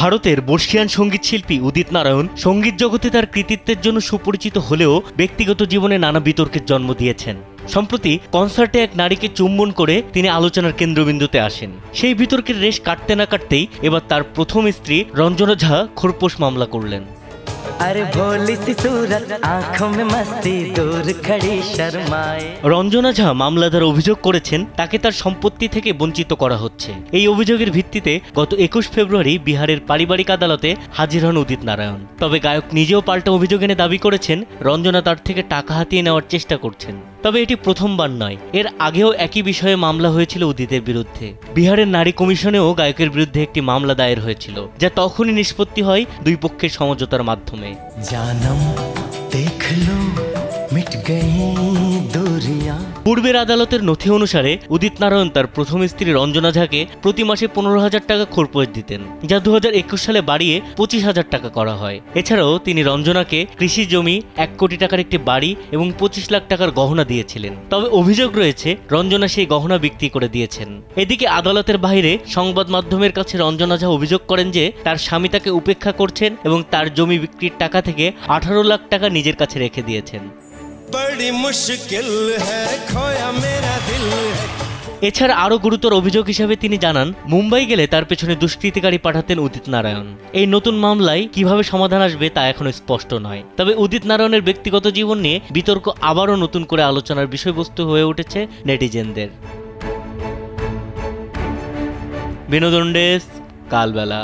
ভারতের বর্ষিয়ান সঙ্গীত শিল্পী উদিত নারায়ণ সঙ্গীত জগতে তার কৃতিত্বের জন্য সুপরিচিত হলেও ব্যক্তিগত জীবনে নানা বিতর্কের জন্ম দিয়েছেন। সম্প্রতি কনসার্টে এক নারীকে চুম্বন করে তিনি আলোচনার কেন্দ্রবিন্দুতে আসেন। সেই বিতর্কের রেশ কাটতে না কাটতেই এবার তার প্রথম স্ত্রী রঞ্জনা ঝা খোরপোশ মামলা করলেন। রঞ্জনা ঝা মামলাদার অভিযোগ করেছেন তাকে তার সম্পত্তি থেকে বঞ্চিত করা হচ্ছে। এই অভিযোগের ভিত্তিতে গত 21 ফেব্রুয়ারি বিহারের পারিবারিক আদালতে হাজির হন উদিত নারায়ণ। তবে গায়ক নিজেও পাল্টা অভিযোগ এনে দাবি করেছেন রঞ্জনা তার থেকে টাকা হাতিয়ে নেওয়ার চেষ্টা করছেন। তবে এটি প্রথমবার নয়, এর আগেও একই বিষয়ে মামলা হয়েছিল উদিতের বিরুদ্ধে। বিহারের নারী কমিশনেও গায়কের বিরুদ্ধে একটি মামলা দায়ের হয়েছিল, যা তখনই নিষ্পত্তি হয় দুই পক্ষের সমঝোতার মাধ্যমে। পূর্বের আদালতের নথি অনুসারে উদিত নারায়ণ তার প্রথম স্ত্রী রঞ্জনা ঝাকে প্রতি মাসে 15,000 টাকা খোরপোশ দিতেন, যা 2021 সালে বাড়িয়ে 25,000 টাকা করা হয়। এছাড়াও তিনি রঞ্জনাকে কৃষি জমি, 1 কোটি টাকার একটি বাড়ি এবং 25 লাখ টাকার গহনা দিয়েছিলেন। তবে অভিযোগ রয়েছে রঞ্জনা সেই গহনা বিক্রি করে দিয়েছেন। এদিকে আদালতের বাইরে সংবাদ মাধ্যমের কাছে রঞ্জনা ঝা অভিযোগ করেন যে তার স্বামী তাকে উপেক্ষা করছেন এবং তার জমি বিক্রির টাকা থেকে 18 লাখ টাকা নিজের কাছে রেখে দিয়েছেন। এছাড়া আরো গুরুতর অভিযোগ হিসেবে তিনি জানান, মুম্বাই গেলে তার পেছনে দুষ্কৃতিকারী পাঠাতেন উদিত নারায়ণ। এই নতুন মামলায় কিভাবে সমাধান আসবে তা এখনো স্পষ্ট নয়। তবে উদিত নারায়ণের ব্যক্তিগত জীবন নিয়ে বিতর্ক আবারও নতুন করে আলোচনার বিষয়বস্তু হয়ে উঠেছে নেটিজেনদের। বিনোদন ডেস্ক, কালবেলা।